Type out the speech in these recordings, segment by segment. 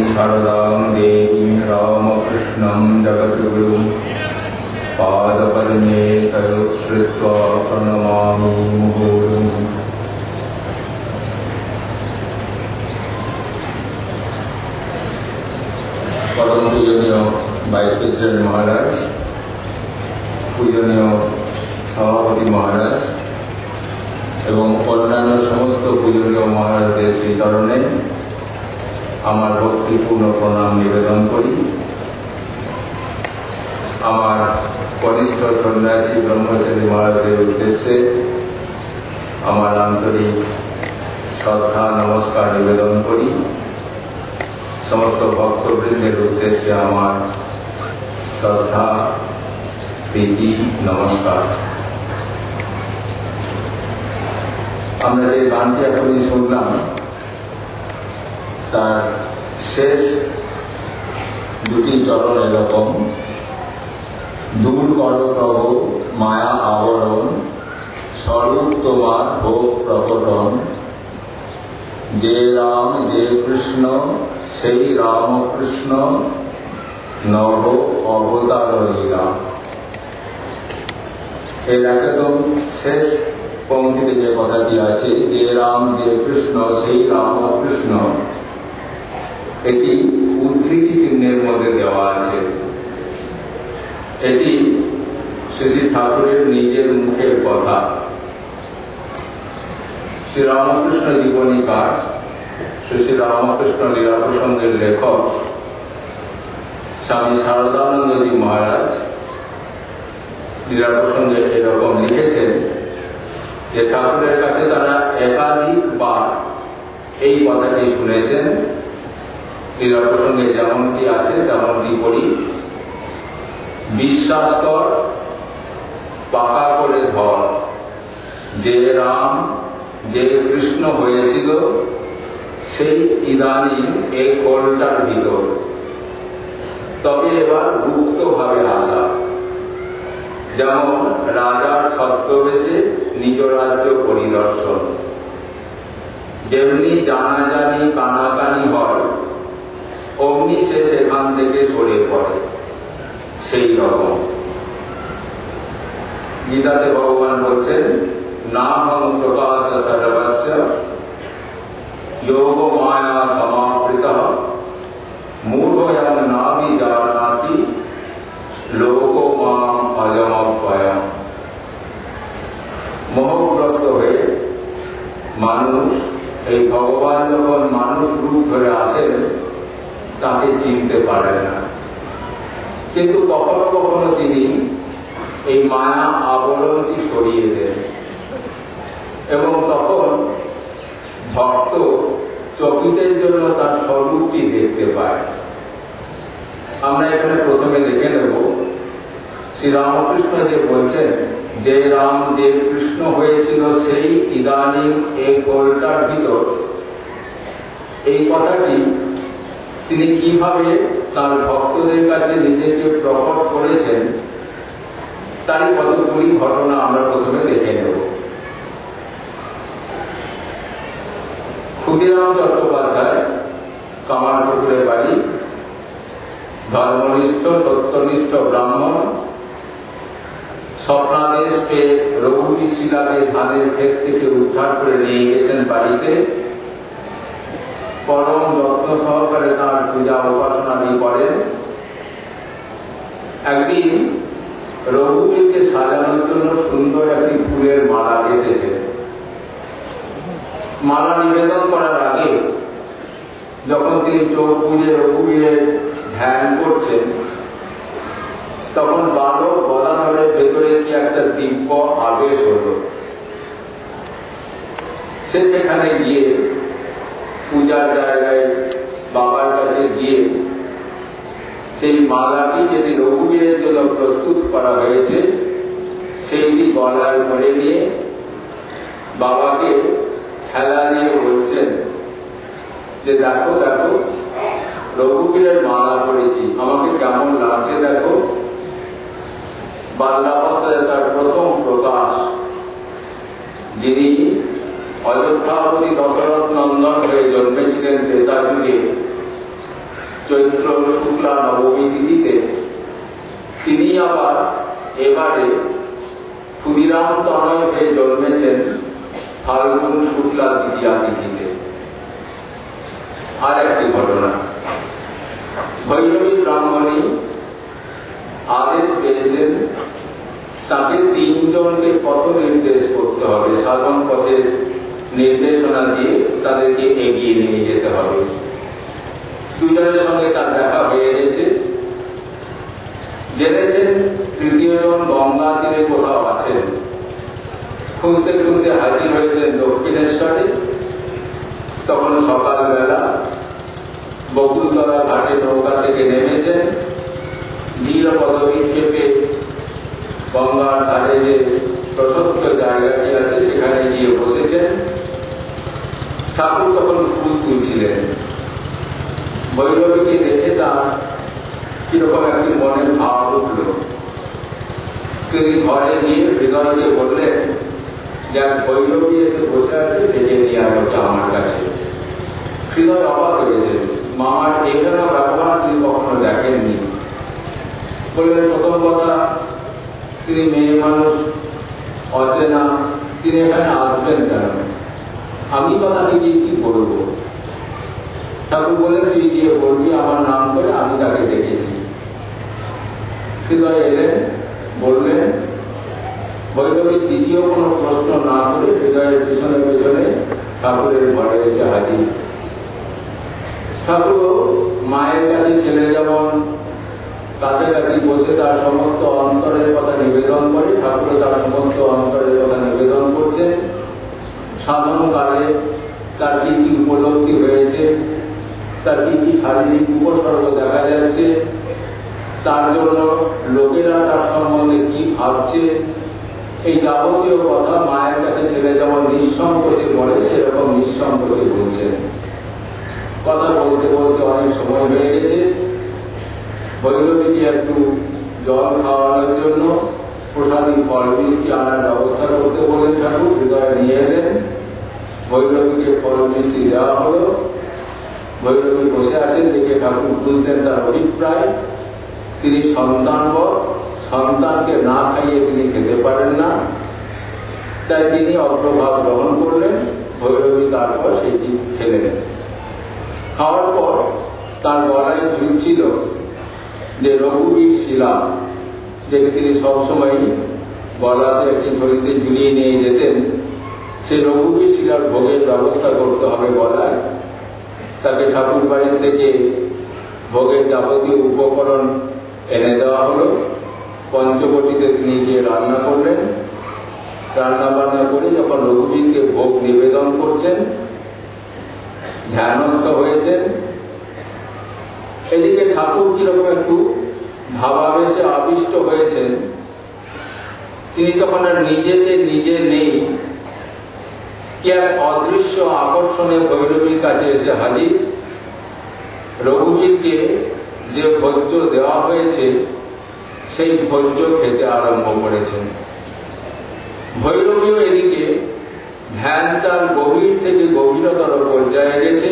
शारदां देवीं रामकृष्णं जगद्गुरुं पादपद्मे तयोः श्रित्वा प्रणमामि मुहुर्मुहुः। परम पूजनीय वाइस प्रेसिडेंट महाराज, पूजनीय सभापति महाराज एवं अन्यान्य समस्त पूजनीय महाराजদের শ্রীচরণে আমার ভক্তিপূর্ণ প্রণাম নিবেদন করি। আমার কনিষ্ঠ সন্ন্যাসী ব্রহ্মচারী মহারাজদের উদ্দেশ্যে আমার আন্তরিক শ্রদ্ধা নমস্কার নিবেদন করি। সমস্ত ভক্তবৃন্দের উদ্দেশ্যে আমার শ্রদ্ধা প্রীতি নমস্কার। আমরা যে গানটি এখনই শুনলাম তার শেষ দুটি চরণ এরকম: দূর করো প্রভু মায়া আবরণ, স্বরূপ তোমার হোক প্রকটন, যে রাম যে কৃষ্ণ সেই রামকৃষ্ণ, নব অবতার লীলা। এর একদম শেষ পংক্তিতে যে কথাটি আছে, যে রাম যে কৃষ্ণ সেই রামকৃষ্ণ, এটি উদ্ধৃতি চিহ্নের মধ্যে দেওয়া আছে। এটি শ্রী ঠাকুরের নিজের মুখের কথা। শ্রীরামকৃষ্ণ জীবনীকার শ্রী রামকৃষ্ণ লীলা প্রসঙ্গের লেখক স্বামী শারদানন্দজি মহারাজ লীলা প্রসঙ্গে এরকম লিখেছেন যে ঠাকুরের কাছে তারা একাধিকবার এই কথাটি শুনেছেন। লীলা প্রসঙ্গে যেমনটি আছে তেমনটি পড়ি: বিশ্বাস কর পাকা করে ধর, যে রাম যে কৃষ্ণ হয়েছিল সেই ইদানিং এই কোলটার ভিতর, তবে এবার গুপ্ত ভাবে আসা। যেমন রাজার ছদ্মবেশে নিজ রাজ্য পরিদর্শন, যেমনি জানাজানি কানাকানি হয় অমনি সে সেখান থেকে সরে পড়ে, সেই রকম। গীতাতে ভগবান বলছেন, নাহং প্রকাশ সর্বস্য যোগ মায়া সমাবৃতঃ মূঢ়য়ং নাভিজানাতি লোকো মাম অজমব্যয়ম। মোহগ্রস্ত হয়ে মানুষ, এই ভগবান যখন মানুষ রূপ ধরে আসেন তাকে চিনতে পারে না, কিন্তু কখনো কখনো তিনি এই মায়া আবরণটি সরিয়ে দেন এবং তখন ভক্ত চকিতের জন্য তার স্বরূপটি দেখতে পায়। আমরা এখানে প্রথমে দেখে নেব শ্রীরামকৃষ্ণ যে বলছেন, যে রাম যে কৃষ্ণ হয়েছিল সেই ইদানিং এই কোলটার ভিতর, এই কথাটি তিনি কিভাবে তার ভক্তদের কাছে নিজেকে প্রকট করেছেন তারই কতগুলি ঘটনা আমরা প্রথমে দেখে নেব। ক্ষুদিরাম চট্টোপাধ্যায়, কামারপুকুরের বাড়ি, ধর্মনিষ্ঠ সত্যনিষ্ঠ ব্রাহ্মণ, স্বপ্নাদেশ পেয়ে রঘুবী শিলাকে ধানের ক্ষেত থেকে উদ্ধার করে নিয়ে গেছেন বাড়িতে। পরম যত্ন সহকারে তার পূজা উপাসনাদি করেন। একদিন রঘুবীরকে সাজানোর জন্য সুন্দর একটি ফুলের মালা কেটেছেন। মালা নিবেদন করার আগে যখন তিনি চোখ বুজে রঘুবীরের ধ্যান করছেন, তখন বালক গদাধরের ভেতরে কি একটা দিব্য আবেশ হলো। সে সেখানে গিয়ে পূজার জায়গায় বাবার কাছে গিয়ে সেই মালাটি যেটি রঘুবীরের জন্য প্রস্তুত করা হয়েছে সেইটি গলায় ভরে নিয়ে বাবাকে খেলা দিয়ে বলছেন যে, দেখো দেখো রঘুবীরের মালা পড়েছি, আমাকে কেমন লাগছে দেখো। বাল্যাবস্থায় তার প্রথম প্রকাশ, যিনি অযোধ্যাপতি দশরথ নন্দন হয়ে জন্মেছিলেন ত্রেতা যুগে, চৈত্র শুক্লা নবমী তিথিতে তিনি আবার এবারে ক্ষুদিরাম তনয় হয়ে জন্মেছেন ফাল্গুন শুক্লা দ্বিতীয়া তিথিতে। আর একটি ঘটনা, ভৈরবী ব্রাহ্মণী আদেশ পেয়েছেন তাকে 3 জনকে পথ নির্দেশ করতে হবে, সাধন পথের নির্দেশনা দিয়ে তাদেরকে এগিয়ে নিয়ে যেতে হবে। 2 জনের সঙ্গে তার দেখা হয়ে গেছে। জেনেছেন 3য় জন গঙ্গা তীরে কোথাও আছেন। খুঁজতে খুঁজতে হাজির হয়েছেন দক্ষিণেশ্বরে। তখন সকালবেলা বকুলতলা ঘাটে নৌকা থেকে নেমেছেন, নীল পদবিক্ষেপে গঙ্গার ধারে যে প্রশস্ত জায়গাটি আছে সেখানে গিয়ে বসেছেন। ঠাকুর তখন ফুল তুলছিলেন। ভৈরবীকে দেখে তার কিরকম একটি মনের ভাব উঠল। তিনি ঘরে গিয়ে হৃদয়কে বললেন, যাক ভৈরবী এসে বসে আছে, ডেকে নিয়ে আসছে আমার কাছে। হৃদয় অবাক হয়েছে, মামার এখানে ব্যবহার তিনি কখনো দেখেননি। বললেন, প্রথম কথা তিনি মেয়ে মানুষ, অচেনা, তিনি এখানে আসবেন কেন? আমি বা তাকে গিয়ে কি করবো? ঠাকুর বললেন, তুই গিয়ে বলবি আমার নাম করে আমি তাকে ডেকেছি। হৃদয় এলেন, বললেন। ভৈরবী দ্বিতীয় কোনো প্রশ্ন না করে হৃদয়ের পেছনে পেছনে ঠাকুরের ঘরে এসে হাজির। ঠাকুর মায়ের কাছে ছেলে যেমন কাছাকাছি বসে তার সমস্ত অন্তরের কথা নিবেদন করে, ঠাকুর তার সমস্ত অন্তরের কথা নিবেদন করছেন। সাধন কালে তার কি কি উপলব্ধি হয়েছে, তার কি কি শারীরিক উপসর্গ দেখা যাচ্ছে, তার জন্য লোকেরা তার সম্বন্ধে কি ভাবছে, এই যাবতীয় কথা মায়ের কাছে ছেলে যেমন নিঃসংকোচে বলে সেরকম নিঃসংকোচে বলছেন। কথা বলতে বলতে অনেক সময় হয়ে গেছে। ভৈরবীকে একটু জল খাওয়ানোর জন্য প্রসাদী ফল মিষ্টি আনার ব্যবস্থা করতে বলেন ঠাকুর। হৃদয় নিয়ে এলেন, ভৈরবীকে ফল মিষ্টি দেওয়া হলো। ভৈরবী বসে আছেন দেখে ঠাকুর বুঝলেন তার অভিপ্রায় তিনি সন্তানবর, সন্তানকে না খাইয়ে তিনি খেতে পারেন না, তাই তিনি অগ্রভাগ গ্রহণ করলেন। ভৈরবী তারপর সেটি খেলেন। খাওয়ার পর তার গলায় ঝুলছিল যে রঘুবীর শিলা, যেটি তিনি সবসময় গলাতে একটি ঘড়িতে ঝুলিয়ে নিয়ে যেতেন। সেই রঘুবীর শিলার ভোগের ব্যবস্থা করতে হবে গলায়। তাকে ঠাকুর বাড়ি থেকে ভোগের যাবতীয় উপকরণ এনে দেওয়া হলো। পঞ্চবটিতে তিনি গিয়ে রান্না করলেন। রান্না বান্না করে যখন রঘুবীরকে ভোগ নিবেদন করছেন, ধ্যানস্থ হয়েছেন। এদিকে ঠাকুর কিরকম একটু ভাবাবেশে আবিষ্ট হয়েছেন। তিনি তখন আর নিজেতে নিজে নেই, কি এক অদৃশ্য আকর্ষণে ভৈরবীর কাছে এসে হাজির। রঘুবীরকে যে ভোজ্য দেওয়া হয়েছে সেই ভোজ্য খেতে আরম্ভ করেছেন। ভৈরবীও এদিকে ধ্যান তার গভীর থেকে গভীরতর পর্যায়ে গেছে।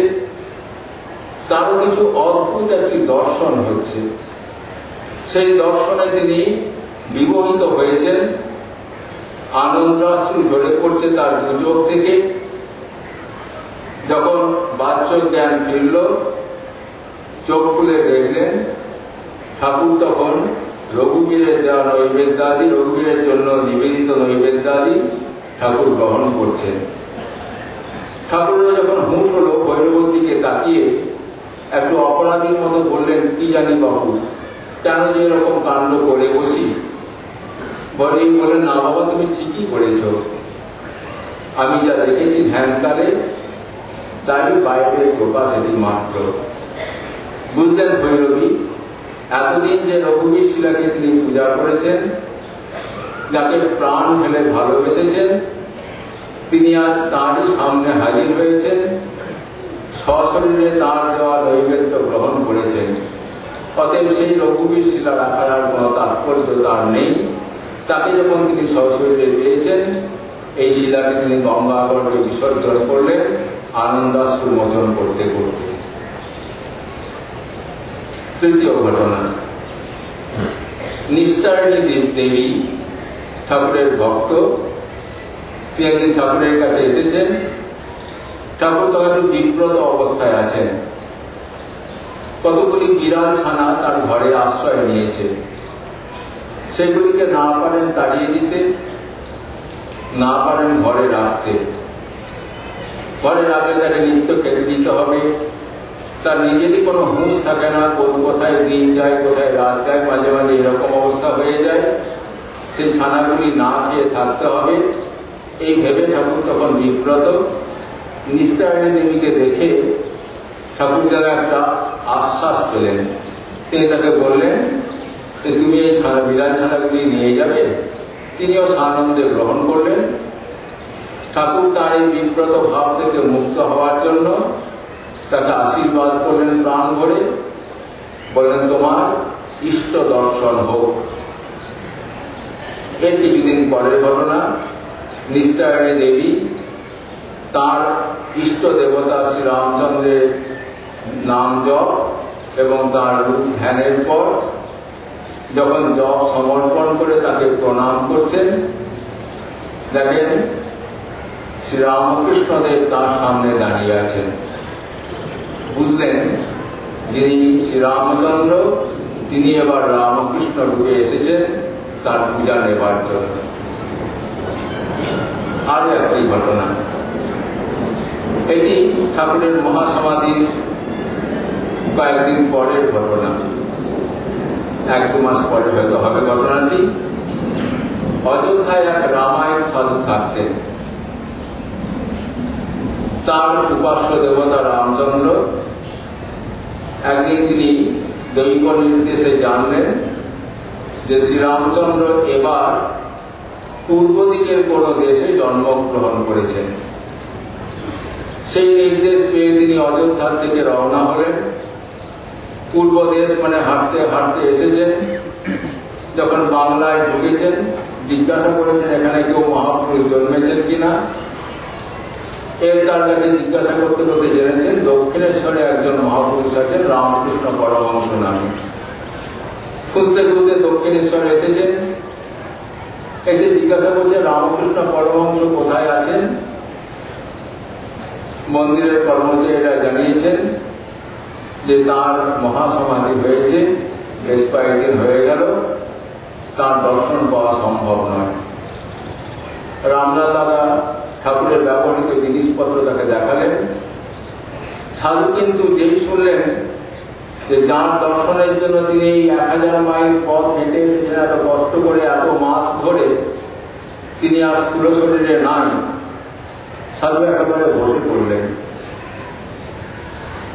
তারও কিছু অদ্ভুত একটি দর্শন হচ্ছে। সেই দর্শনে তিনি বিমোহিত হয়েছেন। আনন্দাশ্রু ঝরে পড়ছে তার দু চোখ থেকে। যখন বাহ্য জ্ঞান ফিরল, চোখ খুলে দেখলেন ঠাকুর তখন রঘুবীরের দেওয়া নৈবেদ্যাদি, রঘুবীরের জন্য নিবেদিত নৈবেদ্যাদি ঠাকুর গ্রহণ করছেন। ঠাকুরের যখন হুঁশ হলো, ভৈরবীর দিকে তাকিয়ে একটু অপরাধীর মতো বললেন, কি জানি বাবু, কেন যে এরকম কাণ্ড করে বসি? ভৈরবী বললেন, না বাবা, তুমি ঠিকই করেছ। আমি যা দেখেছি ধ্যানকালে তারই বাইরের প্রকাশ এটি মাত্র। বুঝলেন ভৈরবী এতদিন যে রঘুবীর শিলাকে তিনি পূজা করেছেন, যাকে প্রাণ ফেলে ভালোবেসেছেন, তিনি আজ তাঁরই সামনে হাজির হয়েছেন, সশরীরে তাঁর দেওয়া নৈবেদ্য গ্রহণ করেছেন। অতএব সেই রঘুবীর শিলা রাখার আর কোনো তাৎপর্য তার নেই। তাকে যখন তিনি সশরীরে পেয়েছেন, এই শিলাকে তিনি গঙ্গাগর্ভে বিসর্জন করলেন আনন্দাশ্রু মোচন করতে করতে। তৃতীয় ঘটনা, নিস্তারিণী দেবী ঠাকুরের ভক্ত, তিনি একদিন ঠাকুরের কাছে এসেছেন। ঠাকুর তখন বিব্রত অবস্থায় আছেন। কতগুলি বিড়াল ছানা তার ঘরে আশ্রয় নিয়েছে, সেগুলিকে না পারেন তাড়িয়ে দিতে, না পারেন ঘরে রাখতে। ঘরে রাখলে তাকে নিত্য খেতে দিতে হবে, তার নিজেরই কোনো হুঁশ থাকে না, কোথায় দিন যায় কোথায় রাত যায়, মাঝে মাঝে এরকম অবস্থা হয়ে যায়, সেই ছানাগুলি না খেয়ে থাকতে হবে। এই ভেবে ঠাকুর তখন বিব্রত। নিস্তারিণী দেবীকে দেখে ঠাকুর যেন একটা আশ্বাস পেলেন। তিনি তাকে বললেন যে তুমি এই বিড়াল ছানাগুলি নিয়ে যাবে। তিনিও সানন্দে গ্রহণ করলেন। ঠাকুর তার এই বিব্রত ভাব থেকে মুক্ত হওয়ার জন্য তাকে আশীর্বাদ করলেন প্রাণ ভরে, বললেন তোমার ইষ্ট দর্শন হোক। এর কিছুদিন পরের ঘটনা, নিস্তারিণী দেবী তার ইষ্ট দেবতা শ্রীরামচন্দ্রের নাম জপ এবং তার রূপ ধ্যানের পর যখন জপ সমর্পণ করে তাকে প্রণাম করছেন, দেখেন শ্রীরামকৃষ্ণদেব তার সামনে দাঁড়িয়ে আছেন। বুঝলেন যিনি শ্রীরামচন্দ্র তিনি এবার রামকৃষ্ণ রূপে এসেছেন তার পূজা নেবার জন্য। আরো একটি ঘটনা, এটি ঠাকুরের মহাসমাধির কয়েকদিন পরের ঘটনা, 1-2 মাস পরে হয়তো হবে ঘটনাটি। অযোধ্যায় এক রামায়ণ সাধু থাকতেন। তার উপাস্য দেবতা রামচন্দ্র। একদিন তিনি দৈব নির্দেশে জানলেন যে শ্রীরামচন্দ্র এবার পূর্ব দিকের কোন দেশে জন্মগ্রহণ করেছেন। সেই নির্দেশ পেয়ে তিনি অযোধ্যা থেকে রওনা হলেন। পূর্ব দেশ মানে হাঁটতে হাঁটতে এসেছেন। যখন বাংলায় ঢুকেছেন, জিজ্ঞাসা করেছেন এখানে কেউ মহাপুরুষ জন্মেছেন কিনা। এর তার কাছে জিজ্ঞাসা করতে করতে জেনেছেন দক্ষিণেশ্বরে একজন মহাপুরুষ আছেন রামকৃষ্ণ পরমহংস নামে। খুঁজতে খুঁজতে দক্ষিণেশ্বরে এসেছেন। এসে জিজ্ঞাসা করছে রামকৃষ্ণ পরমহংস কোথায় আছেন। মন্দিরের কর্মচারীরা জানিয়েছেন যে তার মহাসমাধি হয়েছে, বেশ কয়েকদিন হয়ে গেল, তার দর্শন পাওয়া সম্ভব নয়। রামলাল দাদা ঠাকুরের ব্যবহৃত জিনিসপত্র তাকে দেখালেন। সাধু কিন্তু যেই শুনলেন যে যার দর্শনের জন্য তিনি 1000 মাইল পথ হেঁটে এসেছেন, এত কষ্ট করে এত মাস ধরে, তিনি আর স্থূল শরীরে নাই, সাধু একেবারে বসে পড়লেন।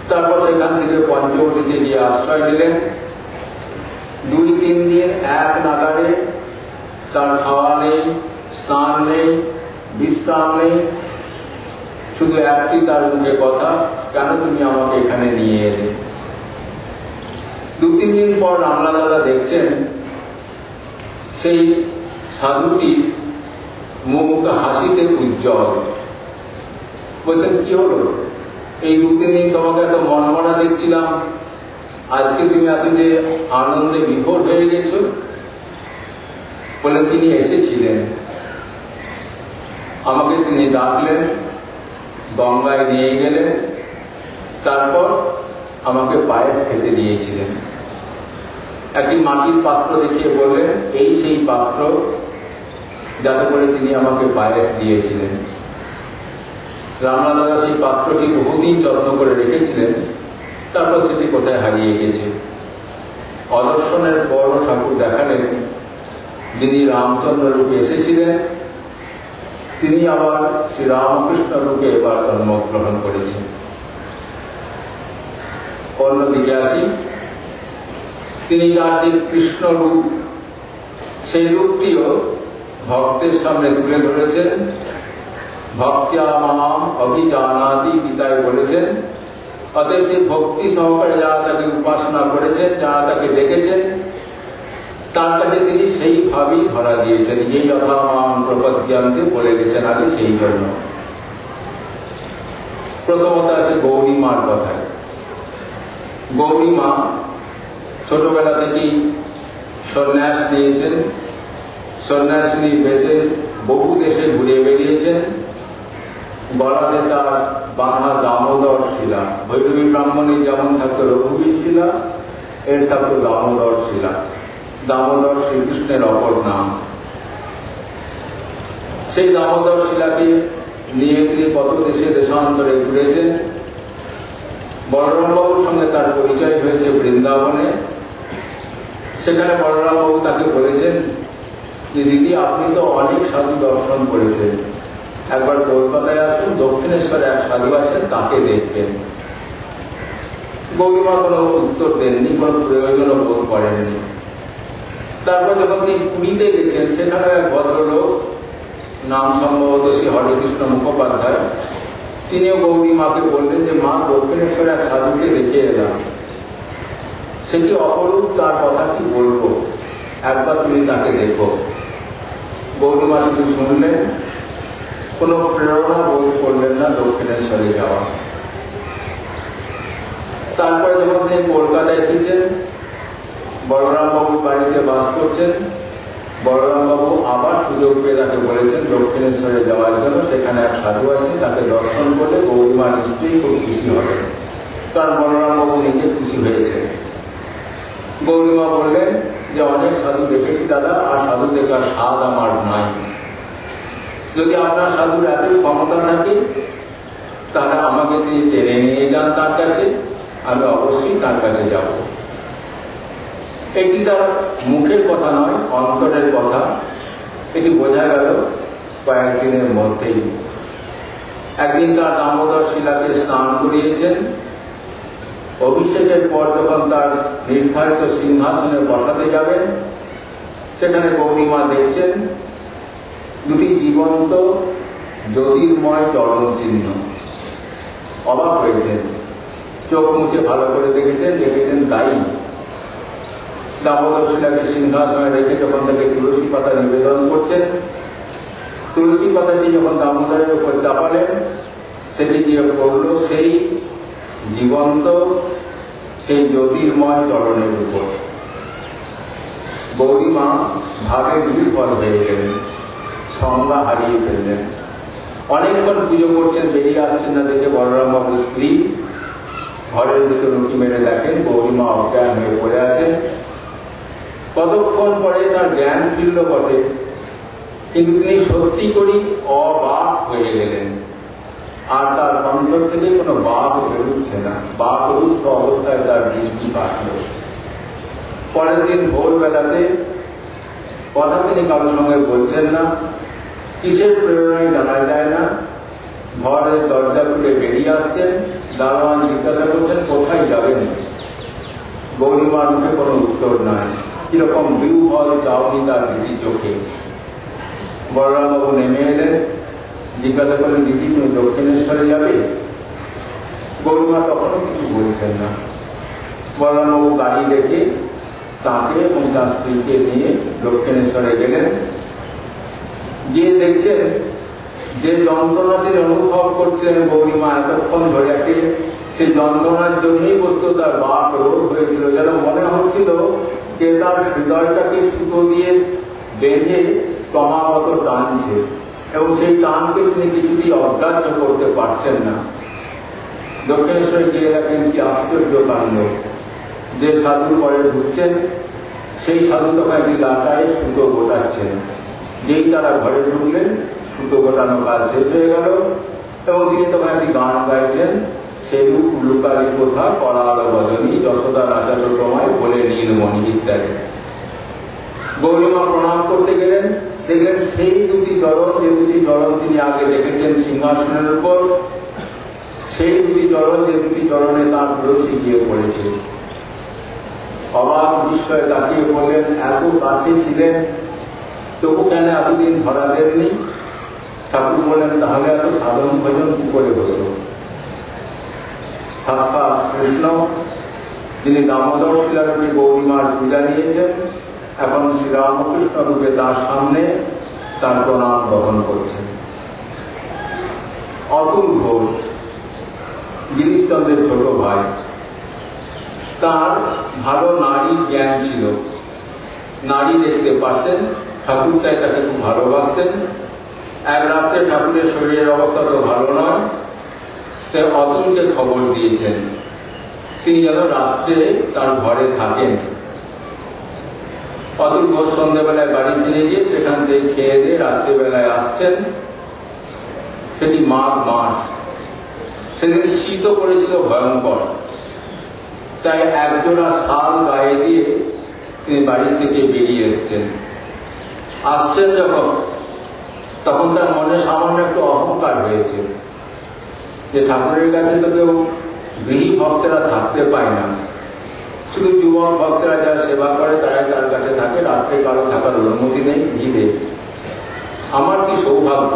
তারপর সেখান থেকে পঞ্চবটিতে গিয়ে আশ্রয় নিলেন। 2-3 দিন এক নাগাড়ে তার খাওয়া নেই, স্নান নেই, বিশ্রাম নেই, শুধু একটি তার মুখে কথা, কেন তুমি আমাকে এখানে নিয়ে এলে। 2-3 দিন পর রামলাল দাদা দেখছেন সেই সাধুটি মুখ হাসিতে উজ্জ্বল। বলছেন কি হলো, এই 2-3 দিন তোমাকে এত মনমরা দেখছিলাম, আজকে তুমি এত যে আনন্দে বিভোর হয়ে গেছো। বলে তিনি এসেছিলেন, আমাকে তিনি ডাকলেন, গঙ্গায় নিয়ে গেলেন, তারপর আমাকে পায়েস খেতে দিয়েছিলেন। একটি মাটির পাত্র দেখিয়ে বললেন এই সেই পাত্র যাতে করে তিনি আমাকে পায়েস দিয়েছিলেন। রামলাল দাদা সেই পাত্রটি বহুদিন যত্ন করে রেখেছিলেন, তারপর সেটি কোথায় হারিয়ে গেছে। অদর্শনের পর ঠাকুর দেখালেন যিনি রামচন্দ্র রূপে এসেছিলেন তিনি আবার শ্রীরামকৃষ্ণ রূপে এবার জন্মগ্রহণ করেছেন। অন্যদিকে আসি, তিনি তার যে কৃষ্ণ রূপ, সেই রূপটিও ভক্তের সামনে তুলে ধরেছেন। ভক্তিয়া মাম অভিজানাতি গীতায় বলেছেন। অতএব সেই ভক্তি সহকারে যারা তাকে উপাসনা করেছেন, যারা তাকে দেখেছেন, তার কাছে তিনি সেইভাবেই ধরা দিয়েছেন। এই যথা মাম প্রপদ্যান্তে বলে গেছেন আগে। সেই জন্য প্রথমত আছে গৌরী মার কথায়। গৌরী মা ছোটবেলা থেকেই সন্ন্যাস নিয়েছেন। সন্ন্যাসিনী বেশে বহু দেশে ঘুরে বেরিয়েছেন। গলাতে তার বাঁধা দামোদর শিলা, ভৈরবী ব্রাহ্মণী যেমন থাকতো রঘুবীর শিলা, এর থাকতো দামোদর শিলা। দামোদর শ্রীকৃষ্ণের অপর নাম। সেই দামোদর শিলাকে নিয়ে তিনি কত দেশে দেশান্তরে ঘুরেছেন। বলরামবাবুর সঙ্গে তার পরিচয় হয়েছে বৃন্দাবনে। সেখানে বলরামবাবু তাকে বলেছেন যে দিদি, আপনি তো অনেক সাধু দর্শন করেছেন, একবার কলকাতায় আসুন, দক্ষিণেশ্বরে এক সাধু আছেন, তাকে দেখবেন। গৌরীমা কোনো উত্তর দেননি, কোনো প্রয়োজনও বোধ করেননি। তারপর যখন তিনি পুরীতে গেছেন, সেখানে এক ভদ্রলোক, নাম সম্ভবত শ্রী হরেকৃষ্ণ মুখোপাধ্যায়, তিনিও গৌরীমাকে বললেন যে মা, দক্ষিণেশ্বরে এক সাধুকে দেখে এলাম, সেটি অপরূপ, তার কথা কি বলবো, একবার তুমি তাকে দেখো। গৌরীমা শুধু শুনলেন, কোনো প্রেরণা বোধ করলেন না দক্ষিণেশ্বরে যাওয়া। তারপরে যখন তিনি কলকাতায় এসেছেন, বলরামবাবুর বাড়িতে বাস করছেন, বলরামবাবু আবার সুযোগ পেয়ে তাকে বলেছেন দক্ষিণেশ্বরে যাওয়ার জন্য। সেখানে এক সাধু আছে, তাকে দর্শন করলে গৌরীমা নিশ্চয়ই খুব খুশি হবে। কারণ বলরামবাবু নিজে খুশি হয়েছে। গৌরীমা বললেন যে অনেক সাধু দেখেছি দাদা, আর সাধু দেখার স্বাদ আমার নাই। যদি আপনার সাধুর এতই ক্ষমতা থাকে, তাহলে আমাকে তিনি টেনে নিয়ে যান তার কাছে, আমি অবশ্যই তার কাছে যাব। এটি তার মুখের কথা নয়, অন্তরের কথা। এটি বোঝা গেল কয়েকদিনের মধ্যেই। একদিন তার দামোদর শিলাকে স্নান করিয়েছেন। অভিষেকের পর যখন তার নির্ধারিত সিংহাসনে বসাতে যাবেন, সেখানে গৌরীমা দেখছেন দুটি জীবন্ত জ্যোতির্ময় চরণ চিহ্ন। অবাক হয়েছেন, চোখ মুছে ভালো করে দেখেছেন তাই। দামোদর শিলাকে সিংহাসনে রেখে যখন তাকে তুলসী পাতা নিবেদন করছেন, তুলসী পাতাটি যখন দামোদরের উপর চাপালেন, সেটি গিয়ে পড়ল সেই জীবন্ত, সেই জ্যোতির্ময় চরণের উপর। গৌরীমা ভাবে বিফল হয়ে গেলেন, সংজ্ঞা হারিয়ে ফেললেন। অনেকক্ষণ পুজো করছেন, বেরিয়ে আসছেন না দেখে বলরামবাবুর স্ত্রী ঘরের ভিতর উঁকি মেরে দেখেন গৌরীমা অজ্ঞান হয়ে পড়ে আছেন। কতক্ষণ পরে তার জ্ঞান ফিরল বটে, কিন্তু তিনি সত্যি করেই অবাক হয়ে গেলেন। আর তার অন্তর থেকে কোনো বাক বেরোচ্ছে না, বাকরুদ্ধ অবস্থায় তার বৃদ্ধি বাড়ল। পরের দিন ভোরবেলাতে, কথা তিনি কারোর সঙ্গে বলছেন না, কিসের প্রেরণায় জানা যায় না, ঘরের দরজা খুলে বেরিয়ে আসছেন। দারোয়ান জিজ্ঞাসা করছেন কোথায় যাবেন। গৌরীমার মুখে কোনো উত্তর নাই, কিরকম বিহ্বল চাওনি তার দিদি চোখে। বলরামবাবু নেমে এলেন, জিজ্ঞাসা করলেন দিদি, তুমি দক্ষিণেশ্বরে যাবে? গৌরীমা তখনও কিছু বলছেন না। বলরামবাবু গাড়ি দেখে তাকে এবং তার স্ত্রীকে নিয়ে দক্ষিণেশ্বরে গেলেন। গিয়ে দেখছেন যে যন্ত্রণাটির অনুভব করছিলেন গৌরীমা এতক্ষণ ধরে, সেই যন্ত্রণার জন্যই বস্তু তার বাক রোগ হয়েছিল। যেন মনে হচ্ছিল যে তার হৃদয়টাকে সুতো দিয়ে বেঁধে ক্রমাগত টানছে, এবং সেই টানকে তিনি কিছুতেই অগ্রাহ্য করতে পারছেন না। দক্ষিণেশ্বরে গিয়ে দেখেন কি আশ্চর্য কাণ্ড। যে সাধু পরে ঢুকছেন, সেই সাধু তখন একটি লাটায় সুতো গোটাচ্ছেন। যেই তারা ঘরে ঢুকলেন, সুতো গোটানো কাজ শেষ হয়ে গেল, এবং তিনি তখন একটি গান গাইছেন, সেরূপ লুকারি কোথা করাল বদনী, যশোদা নাচালো তোমায় বলে নীলমণি ইত্যাদি। গৌরীমা প্রণাম করতে গেলেন, দেখলেন সেই দুটি চরণ, যে দুটি চরণ তিনি আগে দেখেছেন সিংহাসনের উপর, সেই দুটি চরণ, যে দুটি চরণে তার তুলসী গিয়ে পড়েছে। অবাক বিস্ময়ে তাকিয়ে বললেন, এত কাছে ছিলেন, তবু কেন এতদিন ধরা দেননি? ঠাকুর বললেন, তাহলে এত সাধন ভজন কি করে হতো? সাক্ষাৎ কৃষ্ণ, যিনি দামোদর শিলারূপে গৌরীমার পূজা নিয়েছেন, এখন শ্রীরামকৃষ্ণ রূপে তার সামনে তার প্রণাম গ্রহণ করছেন। অতুল ঘোষ, গিরিশচন্দ্রের ছোট ভাই, তার ভালো নারী জ্ঞান ছিল, নারী দেখতে পারতেন, ঠাকুরটাই তাকে খুব ভালোবাসতেন। এক রাত্রে ঠাকুরের শরীরের অবস্থা তো ভালো নয়, তাই অতুলকে খবর দিয়েছেন তিনি যেন রাত্রে তার ঘরে থাকেন। অতুল ঘোষ সন্ধ্যাবেলায় বাড়ি ফিরে গিয়ে সেখান থেকে খেয়ে দিয়ে রাত্রিবেলায় আসছেন। সেটি মাঘ মাস, সেদিন শীতও পড়েছিল ভয়ঙ্কর, তাই একজোড়া শাল গায়ে দিয়ে তিনি বাড়ি থেকে বেরিয়ে এসছেন। আসছেন যখন, তখন তার মনে সামান্য একটু অহংকার হয়েছে যে ঠাকুরের কাছে তো কেউ গৃহী ভক্তেরা থাকতে পায় না, শুধু যুবক ভক্তেরা যারা সেবা করে তারাই তার কাছে থাকে, রাত্রে কারো থাকার অনুমতি নেই গৃহে। আমার কি সৌভাগ্য,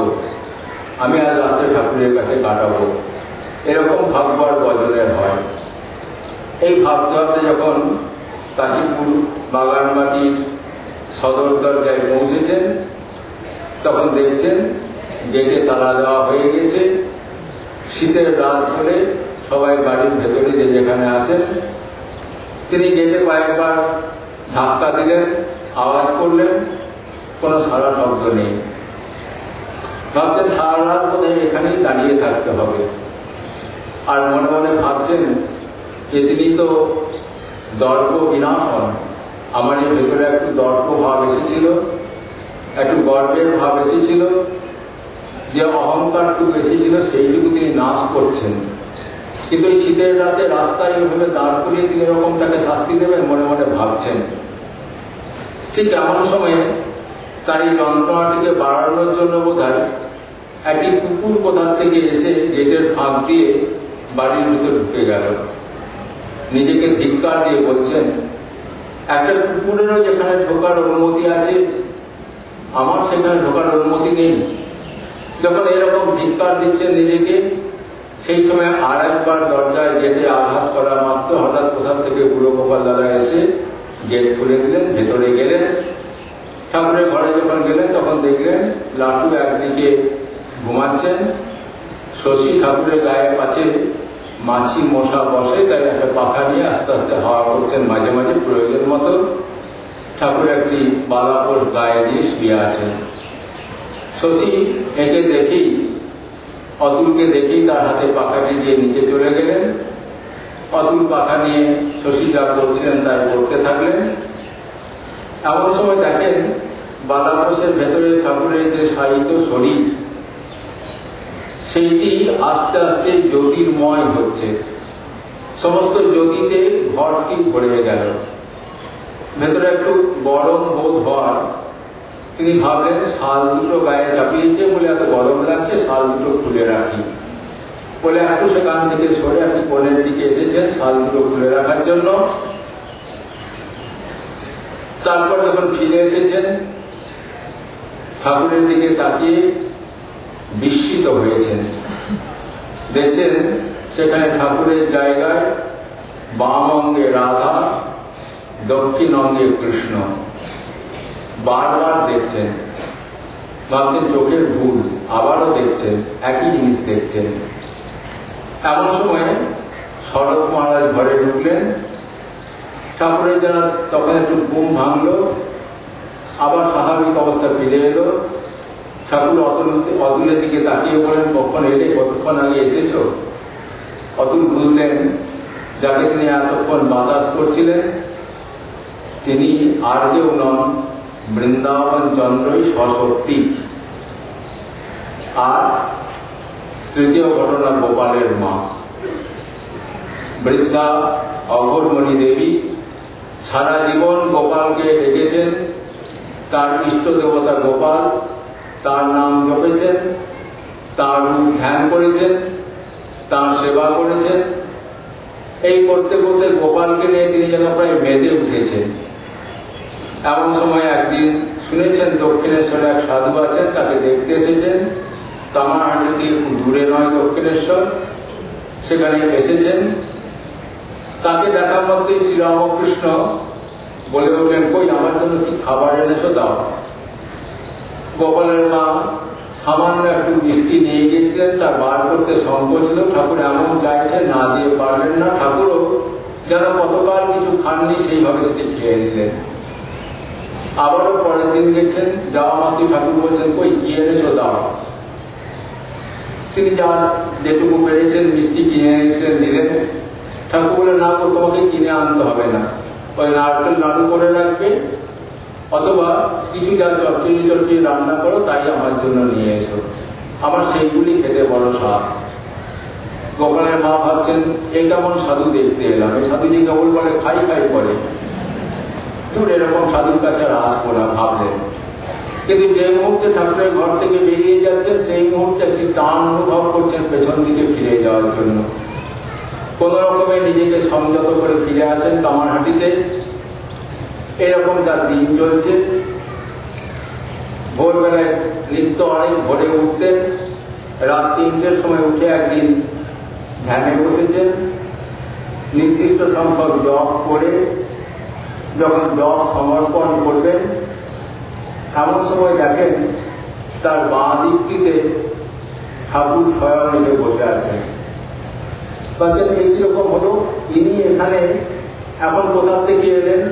আমি আজ রাত্রে ঠাকুরের কাছে কাটাবো, এরকম ভাগ্য আর বদলের হয়। এই ভাবতে ভাবতে যখন কাশীপুর বাগানবাটির সদর দরজায় পৌঁছেছেন, তখন দেখছেন গেটে তালা দেওয়া হয়ে গেছে। শীতের রাত হলে সবাই বাড়ির ভেতরে যে যেখানে আছেন, তিনি গেটে কয়েকবার ধাক্কা দিলেন, আওয়াজ করলেন, কোনো সারা শব্দ নেই। ভাবছেন সারা রাত বোধহয় এখানেই দাঁড়িয়ে থাকতে হবে। আর মনে মনে ভাবছেন যে তিনি তো দর্প বিনাশন, আমার এই ভেতরে একটু দর্প ভাব এসেছিল, একটু গর্বের ভাব এসেছিল, যে অহংকারটুকু এসেছিল সেইটুকু তিনি নাশ করছেন। কিন্তু এই শীতের রাতে রাস্তায় এভাবে দাঁড় করিয়ে তিনি এরকম তাকে শাস্তি দেবেন মনে মনে ভাবছেন। ঠিক এমন সময়ে তার এই যন্ত্রণাটিকে বাড়ানোর জন্য বোধহয় একটি কুকুর কোথা থেকে এসে গেটের ফাঁক দিয়ে বাড়ির ভিতরে ঢুকে গেল। নিজেকে ধিক্কার দিয়ে বলছেন, একটা কুকুরেরও যেখানে ঢোকার অনুমতি আছে, আমার সেখানে ঢোকার অনুমতি নেই। যখন এরকম ধিক্কার দিচ্ছেন নিজেকে, সেই সময় আর একবার দরজায় গেটে আঘাত করা মাত্র হঠাৎ কোথা থেকে বুড়ো গোপাল দাদা এসে গেট খুলে দিলেন, ভেতরে গেলেন। ঠাকুরের ঘরে যখন গেলেন তখন দেখলেন লাটু একদিকে ঘুমাচ্ছেন, শশী ঠাকুরের গায়ে পাচ্ছে মাছি মশা বসে, তাই একটা পাখা নিয়ে আস্তে আস্তে হাওয়া করছেন মাঝে মাঝে প্রয়োজন মতো। ঠাকুর একটি বালাপোষ গায়ে দিয়ে শুয়ে আছেন। শশী একে দেখেই, অতুলকে দেখেই তার হাতে পাখাটি দিয়ে নিচে চলে গেলেন। অতুল পাখা নিয়ে শশী যা করছিলেন তাই করতে থাকলেন। এমন সময় দেখেন বালাপোষের ভেতরে ঠাকুরের যে সাহিত্য শরীর, সেইটি আস্তে আস্তে জ্যোতির্ময় হচ্ছে। সমস্ত জ্যোতিতে ঘরটি ভরে গেল। ভেতরে একটু গরম বোধ হওয়ার, তিনি ভাবলেন শাল দুটো গায়ে চাপিয়েছে বলে এত গরম লাগছে, শাল দুটো খুলে রাখি বলে একটু সেখান থেকে সরে একটু কোণের দিকে এসেছেন শাল দুটো খুলে রাখার জন্য। তারপর যখন ফিরে এসেছেন, ঠাকুরের দিকে তাকিয়ে বিস্মিত হয়েছেন। দেখছেন সেখানে ঠাকুরের জায়গায় বাম অঙ্গে রাধা, দক্ষিণ অঙ্গে কৃষ্ণ। বারবার দেখছেন, ভাবছেন চোখের ভুল, আবারও দেখছেন, একই জিনিস দেখছেন। এমন সময় শরৎ মহারাজ ঘরে ঢুকলেন। ঠাকুরের যেন তখন একটু ঘুম ভাঙলো, আবার স্বাভাবিক অবস্থা ফিরে এলো। ঠাকুর অতুলের দিকে তাকিয়ে বলেন, কখন এলে, কতক্ষণ আগে এসেছো? অতুল বুঝলেন যাকে তিনি এতক্ষণ বাতাস করছিলেন তিনি আর কেউ নন, বৃন্দাবন চন্দ্রই সশক্তি। আর তৃতীয় ঘটনা গোপালের মা বৃদ্ধা অঘোরমণি দেবী সারা জীবন গোপালকে ডেকেছেন, তার ইষ্ট দেবতা গোপাল, তার নাম জপেছেন, তার রূপ ধ্যান করেছেন, তার সেবা করেছেন। এই করতে করতে গোপালকে নিয়ে তিনি যেন প্রায় বেঁধে উঠেছেন। এমন সময় একদিন শুনেছেন দক্ষিণেশ্বরে এক সাধু আছেন, তাকে দেখতে এসেছেন। কামারহাটি থেকে খুব দূরে নয় দক্ষিণেশ্বর, সেখানে এসেছেন। তাকে দেখা মধ্যেই শ্রীরামকৃষ্ণ বলে উঠলেন, কই আমার জন্য কি খাবার এনেছো, দাও। গোপালের মা সামান্য একটু মিষ্টি নিয়ে গিয়েছিলেন, তার বার করতে সংকোচ ছিল। ঠাকুর এমন চাইছেন, না দিয়ে পারলেন না। ঠাকুরও যেন কতকাল কিছু খাননি সেইভাবে সেটি খেয়ে নিলেন। আবারও পরের দিন গেছেন, যাওয়া মাত্র ঠাকুর বলছেন, কই কি এনেছো দাও। তিনি যা যেটুকু পেরেছেন মিষ্টি কিনে এনেছিলেন, দিলেন। ঠাকুর বললেন, না তোমাকে কিনে আনতে হবে না, ওই নারকেল নাড়ু করে রাখবে, অথবা কিছু যা চটচড়ি রান্না করো তাই আমার জন্য নিয়ে এসো, আমার সেইগুলি খেতে বড় স্বাদ। গোপালের মা ভাবছেন, এই কেমন সাধু দেখতে এলাম, এই সাধুজি কেবল বলে খাই খাই করে, দূর এরকম সাধুর কাছে আর আসবো না ভাবলেন। কিন্তু যে মুহূর্তে ঠাকুরের ঘর থেকে বেরিয়ে যাচ্ছেন, সেই মুহূর্তে একটি টান অনুভব করছেন পেছন দিকে ফিরে যাওয়ার জন্য। কোন রকমে নিজেকে সংযত করে ফিরে আসেন কামারহাটিতে। এরকম তার দিন চলছে। ভোরবেলায় নিত্য অনেক ভোরে উঠতেন, রাত 3টের সময় উঠে একদিন ধ্যানে বসেছেন। নির্দিষ্ট সংখ্যক জপ করে যখন জপ সমর্পণ করবেন, এমন সময় দেখেন তার বাঁ দিকটিতে ঠাকুর স্বয়ং এসে বসে আছেন। বলছেন, এই কিরকম হলো, ইনি এখানে এখন কোথা থেকে এলেন,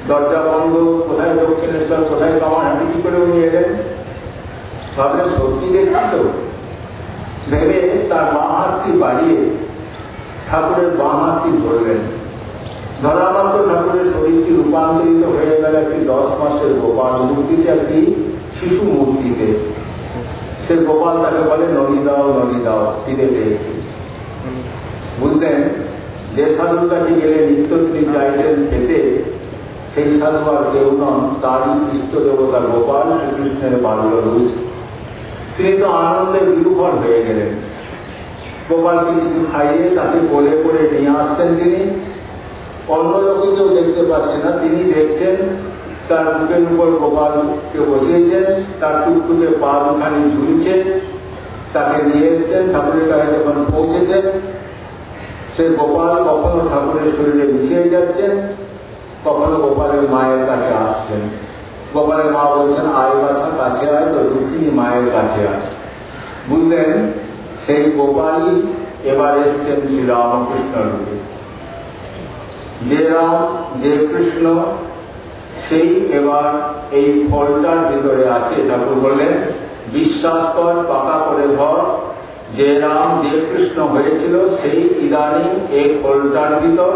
দরজা বন্ধ, কোথায় দক্ষিণেশ্বর, কোথায় কামারহাটি, কি করে উনি এলেন। ভাবলেন সত্যি দেখছি তো, ভেবে তার বাঁ হাতটি বাড়িয়ে ঠাকুরের বাঁ হাতটি ধরলেন। ধরা মাত্র ঠাকুরের শরীরটি রূপান্তরিত হয়ে গেল একটি 10 মাসের গোপাল মূর্তিতে, একটি শিশু মূর্তিতে। সে গোপাল তাকে বলে, ননি দাও ননি দাও, খিদে পেয়েছি। বুঝলেন, যে সাধুর কাছে গেলে নিত্য তিনি চাইতেন খেতে, সেই সাধু আর কেউ নন, তারই ইষ্ট দেবতা গোপাল, শ্রীকৃষ্ণের বাল্য রূপ। তিনি তো আনন্দে বিরূপণ হয়ে গেলেন। গোপালকে কিছু খাইয়ে তাকে কোলে করে নিয়ে আসছেন তিনি। অন্য লোকে কেউ দেখতে পাচ্ছে না, তিনি দেখছেন তার বুকের উপর গোপালকে বসিয়েছেন, তার টুকটুকে পা দুখানি ঝুলছে, তাকে নিয়ে এসছেন। ঠাকুরের কাছে যখন পৌঁছেছেন, সে গোপাল কখনো ঠাকুরের শরীরে মিশিয়ে যাচ্ছেন, কখনো গোপালের মায়ের কাছে আসছেন। গোপালের মা বলছেন, আয় বাছা কাছে আয়, তো দুঃখিনী মায়ের কাছে আয়। বুঝলেন, সেই গোপালই এবার এসছেন শ্রীরামকৃষ্ণ রূপে। যে রাম, যে কৃষ্ণ, সেই এবার এই ফলটার ভিতরে আছে। ঠাকুর বললেন, বিশ্বাস কর, পাকা করে ধর, যে রাম যে কৃষ্ণ হয়েছিল সেই ইদানিং এই ফলটার ভিতর।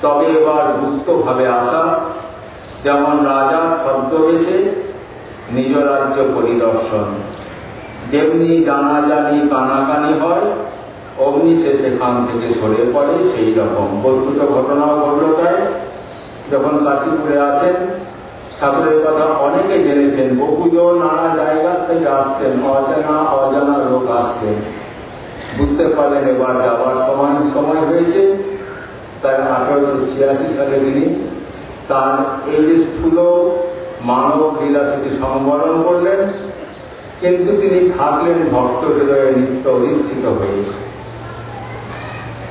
তবে এবার গুপ্ত ভাবে আসা, যেমন রাজা ছদ্মবেশে নিজ রাজ্য পরিদর্শন, যেমনি জানাজানি কানাকানি হয়, অমনি সে সেখান থেকে সরে পড়ে, সেই রকম বস্তুত ঘটনাও ঘটল। তাই যখন কাশীপুরে আছেন, ঠাকুরের কথা অনেকে জেনেছেন, বহুজন নানা জায়গা থেকে আসছেন, অজানা লোক আসছেন। বুঝতে পারলেন এবার যাবার সময় হয়েছে। তাই 1886 সালে তিনি তার এই স্থূল মানব লীলাসিটি সংবরণ করলেন, কিন্তু তিনি থাকলেন ভক্ত হৃদয়ে নিত্য অধিষ্ঠিত হয়ে।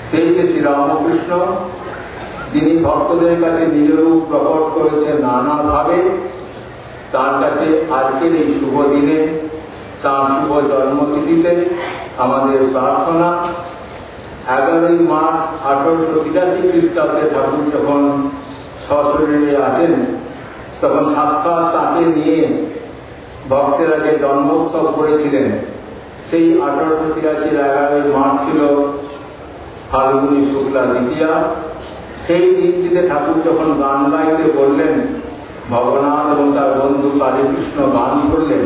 সেই যে শ্রীরামকৃষ্ণ, যিনি ভক্তদের কাছে নিজ রূপ প্রকট করেছেন নানাভাবে, তার কাছে আজকের এই শুভ দিনে, তার শুভ জন্মতিথিতে আমাদের প্রার্থনা। 11ই মার্চ 1883 খ্রিস্টাব্দে ঠাকুর যখন সশরীরে আছেন, তখন সাক্ষাৎ তাকে নিয়ে ভক্তেরা যে জন্মোৎসব করেছিলেন, সেই 1883 11ই মার্চ ছিল ফাল্গুনী শুক্লা দ্বিতীয়া। সেই দিনটিতে ঠাকুর যখন গান গাইতে বললেন, ভগবান এবং তার বন্ধু কালীকৃষ্ণ গান করলেন,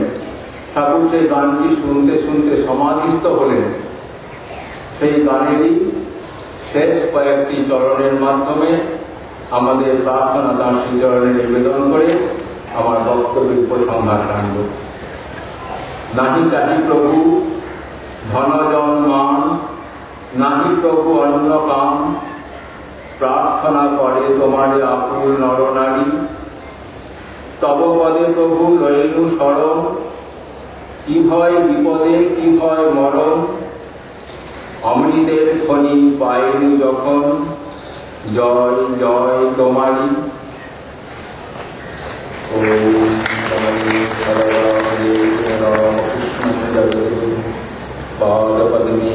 ঠাকুর সেই গানটি শুনতে শুনতে সমাধিস্থ হলেন। সেই গানেরই শেষ কয়েকটি চরণের মাধ্যমে আমাদের প্রার্থনা তাঁর শ্রীচরণে নিবেদন করে আমার বক্তব্যের উপসংহার টানব। নাহি চাহি প্রভু ধন জন মান, নাহি প্রভু অন্য কাম, প্রার্থনা করে তোমারে আকুল নরনারী। তব পদে প্রভু লইলু শরণ, কি ভয় বিপদে কি ভয় মরণ। অমৃতের খনি পাইনি যখন, জয় জয় তোমারি। পাদপদ্মে